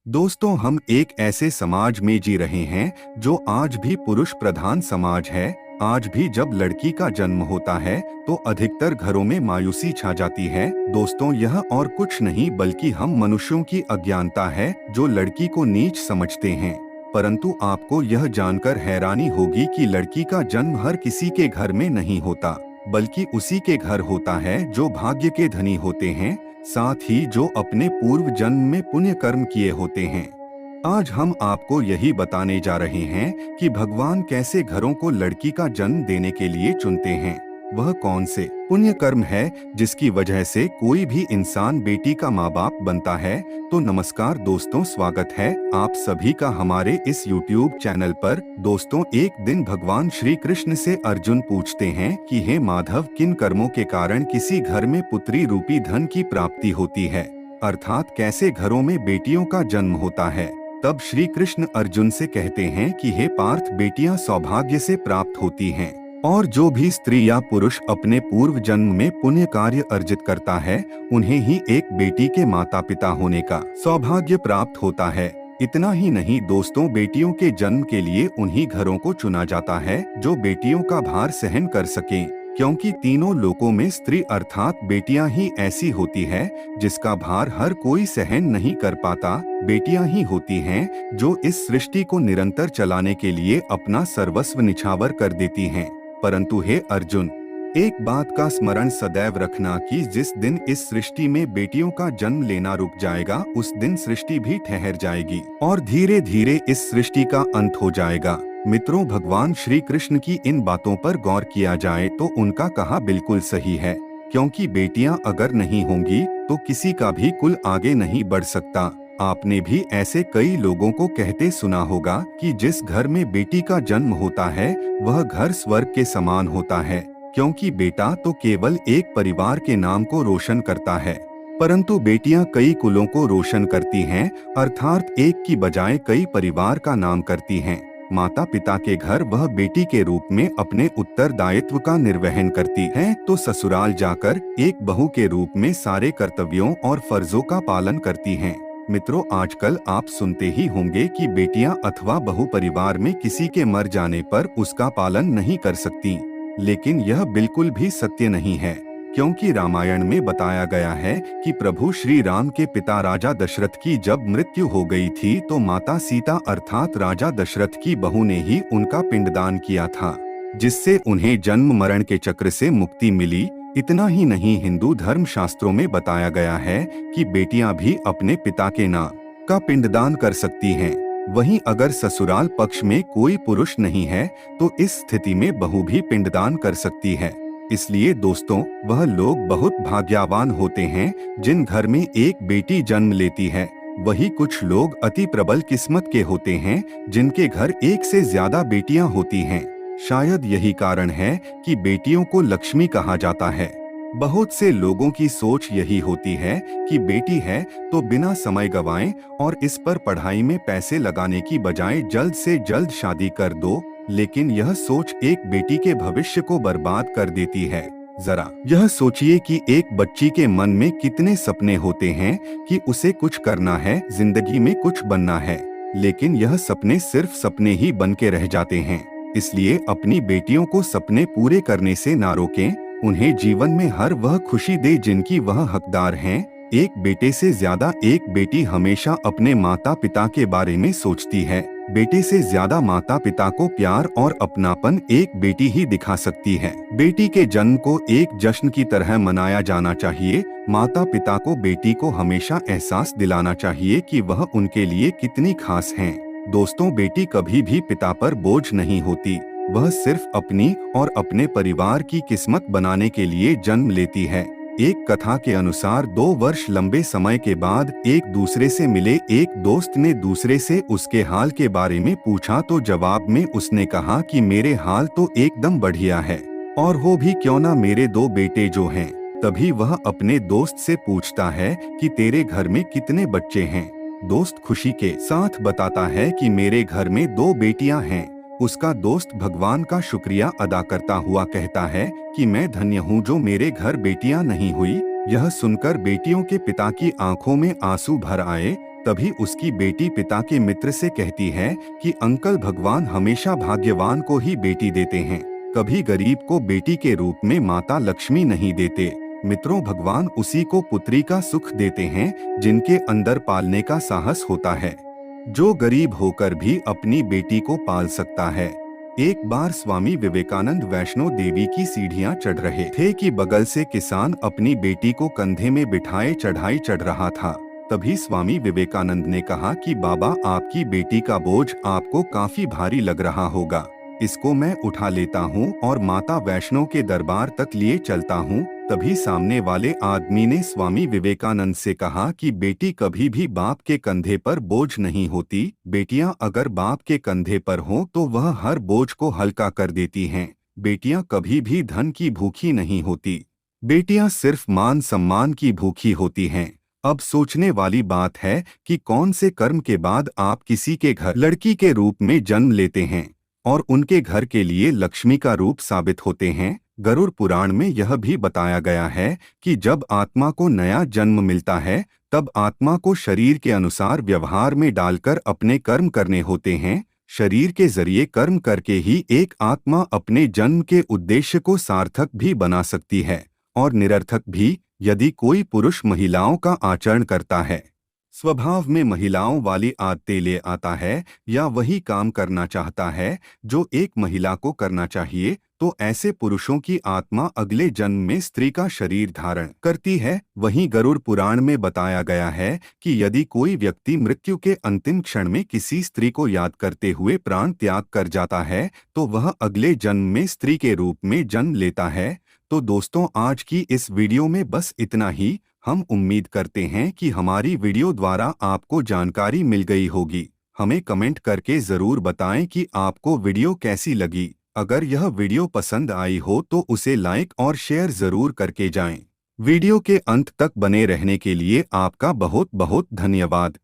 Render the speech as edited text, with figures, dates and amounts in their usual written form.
दोस्तों, हम एक ऐसे समाज में जी रहे हैं जो आज भी पुरुष प्रधान समाज है। आज भी जब लड़की का जन्म होता है तो अधिकतर घरों में मायूसी छा जाती है। दोस्तों, यह और कुछ नहीं बल्कि हम मनुष्यों की अज्ञानता है जो लड़की को नीच समझते हैं। परंतु आपको यह जानकर हैरानी होगी कि लड़की का जन्म हर किसी के घर में नहीं होता, बल्कि उसी के घर होता है जो भाग्य के धनी होते हैं, साथ ही जो अपने पूर्व जन्म में पुण्य कर्म किए होते हैं। आज हम आपको यही बताने जा रहे हैं कि भगवान कैसे घरों को लड़की का जन्म देने के लिए चुनते हैं। वह कौन से पुण्य कर्म है जिसकी वजह से कोई भी इंसान बेटी का माँ बाप बनता है। तो नमस्कार दोस्तों, स्वागत है आप सभी का हमारे इस YouTube चैनल पर। दोस्तों, एक दिन भगवान श्री कृष्ण से अर्जुन पूछते हैं कि हे माधव, किन कर्मों के कारण किसी घर में पुत्री रूपी धन की प्राप्ति होती है, अर्थात कैसे घरों में बेटियों का जन्म होता है। तब श्री कृष्ण अर्जुन से कहते हैं कि हे पार्थ, बेटियां सौभाग्य से प्राप्त होती हैं, और जो भी स्त्री या पुरुष अपने पूर्व जन्म में पुण्य कार्य अर्जित करता है उन्हें ही एक बेटी के माता पिता होने का सौभाग्य प्राप्त होता है। इतना ही नहीं दोस्तों, बेटियों के जन्म के लिए उन्हीं घरों को चुना जाता है जो बेटियों का भार सहन कर सकें, क्योंकि तीनों लोकों में स्त्री अर्थात बेटियां ही ऐसी होती है जिसका भार हर कोई सहन नहीं कर पाता। बेटियां ही होती हैं जो इस सृष्टि को निरंतर चलाने के लिए अपना सर्वस्व निछावर कर देती हैं। परंतु हे अर्जुन, एक बात का स्मरण सदैव रखना कि जिस दिन इस सृष्टि में बेटियों का जन्म लेना रुक जाएगा, उस दिन सृष्टि भी ठहर जाएगी और धीरे धीरे इस सृष्टि का अंत हो जाएगा। मित्रों, भगवान श्री कृष्ण की इन बातों पर गौर किया जाए तो उनका कहा बिल्कुल सही है, क्योंकि बेटियां अगर नहीं होंगी तो किसी का भी कुल आगे नहीं बढ़ सकता। आपने भी ऐसे कई लोगों को कहते सुना होगा कि जिस घर में बेटी का जन्म होता है वह घर स्वर्ग के समान होता है, क्योंकि बेटा तो केवल एक परिवार के नाम को रोशन करता है, परंतु बेटियां कई कुलों को रोशन करती हैं, अर्थात एक की बजाय कई परिवार का नाम करती हैं। माता पिता के घर वह बेटी के रूप में अपने उत्तरदायित्व का निर्वहन करती है, तो ससुराल जाकर एक बहू के रूप में सारे कर्तव्यों और फर्जों का पालन करती हैं। मित्रों, आजकल आप सुनते ही होंगे कि बेटियां अथवा बहू परिवार में किसी के मर जाने पर उसका पालन नहीं कर सकती, लेकिन यह बिल्कुल भी सत्य नहीं है, क्योंकि रामायण में बताया गया है कि प्रभु श्री राम के पिता राजा दशरथ की जब मृत्यु हो गई थी तो माता सीता अर्थात राजा दशरथ की बहू ने ही उनका पिंडदान किया था, जिससे उन्हें जन्म मरण के चक्र से मुक्ति मिली। इतना ही नहीं, हिंदू धर्म शास्त्रों में बताया गया है कि बेटियां भी अपने पिता के नाम का पिंडदान कर सकती हैं। वहीं अगर ससुराल पक्ष में कोई पुरुष नहीं है तो इस स्थिति में बहू भी पिंडदान कर सकती है। इसलिए दोस्तों, वह लोग बहुत भाग्यवान होते हैं जिन घर में एक बेटी जन्म लेती है। वही कुछ लोग अति प्रबल किस्मत के होते हैं जिनके घर एक से ज्यादा बेटियां होती हैं। शायद यही कारण है कि बेटियों को लक्ष्मी कहा जाता है। बहुत से लोगों की सोच यही होती है कि बेटी है तो बिना समय गंवाएं और इस पर पढ़ाई में पैसे लगाने की बजाय जल्द से जल्द शादी कर दो, लेकिन यह सोच एक बेटी के भविष्य को बर्बाद कर देती है। जरा यह सोचिए कि एक बच्ची के मन में कितने सपने होते हैं कि उसे कुछ करना है, जिंदगी में कुछ बनना है, लेकिन यह सपने सिर्फ सपने ही बन के रह जाते हैं। इसलिए अपनी बेटियों को सपने पूरे करने से ना रोकें, उन्हें जीवन में हर वह खुशी दे जिनकी वह हकदार हैं। एक बेटे से ज्यादा एक बेटी हमेशा अपने माता पिता के बारे में सोचती है। बेटे से ज्यादा माता पिता को प्यार और अपनापन एक बेटी ही दिखा सकती है। बेटी के जन्म को एक जश्न की तरह मनाया जाना चाहिए। माता पिता को बेटी को हमेशा एहसास दिलाना चाहिए कि वह उनके लिए कितनी खास है। दोस्तों, बेटी कभी भी पिता पर बोझ नहीं होती, वह सिर्फ अपनी और अपने परिवार की किस्मत बनाने के लिए जन्म लेती है। एक कथा के अनुसार 2 वर्ष लंबे समय के बाद एक दूसरे से मिले एक दोस्त ने दूसरे से उसके हाल के बारे में पूछा, तो जवाब में उसने कहा कि मेरे हाल तो एकदम बढ़िया है, और हो भी क्यों ना मेरे 2 बेटे जो हैं। तभी वह अपने दोस्त से पूछता है कि तेरे घर में कितने बच्चे हैं। दोस्त खुशी के साथ बताता है कि मेरे घर में 2 बेटियां हैं। उसका दोस्त भगवान का शुक्रिया अदा करता हुआ कहता है कि मैं धन्य हूँ जो मेरे घर बेटियां नहीं हुई। यह सुनकर बेटियों के पिता की आंखों में आंसू भर आए। तभी उसकी बेटी पिता के मित्र से कहती है कि अंकल, भगवान हमेशा भाग्यवान को ही बेटी देते हैं, कभी गरीब को बेटी के रूप में माता लक्ष्मी नहीं देते। मित्रों, भगवान उसी को पुत्री का सुख देते हैं जिनके अंदर पालने का साहस होता है, जो गरीब होकर भी अपनी बेटी को पाल सकता है। एक बार स्वामी विवेकानंद वैष्णो देवी की सीढ़ियां चढ़ रहे थे कि बगल से किसान अपनी बेटी को कंधे में बिठाए चढ़ाई चढ़ रहा था। तभी स्वामी विवेकानंद ने कहा कि बाबा, आपकी बेटी का बोझ आपको काफी भारी लग रहा होगा, इसको मैं उठा लेता हूँ और माता वैष्णो के दरबार तक लिए चलता हूँ। तभी सामने वाले आदमी ने स्वामी विवेकानंद से कहा कि बेटी कभी भी बाप के कंधे पर बोझ नहीं होती, बेटियां अगर बाप के कंधे पर हों तो वह हर बोझ को हल्का कर देती हैं। बेटियां कभी भी धन की भूखी नहीं होती, बेटियां सिर्फ मान सम्मान की भूखी होती हैं। अब सोचने वाली बात है कि कौन से कर्म के बाद आप किसी के घर लड़की के रूप में जन्म लेते हैं और उनके घर के लिए लक्ष्मी का रूप साबित होते हैं। गरुड़ पुराण में यह भी बताया गया है कि जब आत्मा को नया जन्म मिलता है तब आत्मा को शरीर के अनुसार व्यवहार में डालकर अपने कर्म करने होते हैं। शरीर के जरिए कर्म करके ही एक आत्मा अपने जन्म के उद्देश्य को सार्थक भी बना सकती है और निरर्थक भी। यदि कोई पुरुष महिलाओं का आचरण करता है, स्वभाव में महिलाओं वाली आदतें ले आता है या वही काम करना चाहता है जो एक महिला को करना चाहिए, तो ऐसे पुरुषों की आत्मा अगले जन्म में स्त्री का शरीर धारण करती है। वहीं गरुड़ पुराण में बताया गया है कि यदि कोई व्यक्ति मृत्यु के अंतिम क्षण में किसी स्त्री को याद करते हुए प्राण त्याग कर जाता है तो वह अगले जन्म में स्त्री के रूप में जन्म लेता है। तो दोस्तों, आज की इस वीडियो में बस इतना ही। हम उम्मीद करते हैं कि हमारी वीडियो द्वारा आपको जानकारी मिल गई होगी। हमें कमेंट करके ज़रूर बताएं कि आपको वीडियो कैसी लगी। अगर यह वीडियो पसंद आई हो तो उसे लाइक और शेयर ज़रूर करके जाएं। वीडियो के अंत तक बने रहने के लिए आपका बहुत बहुत धन्यवाद।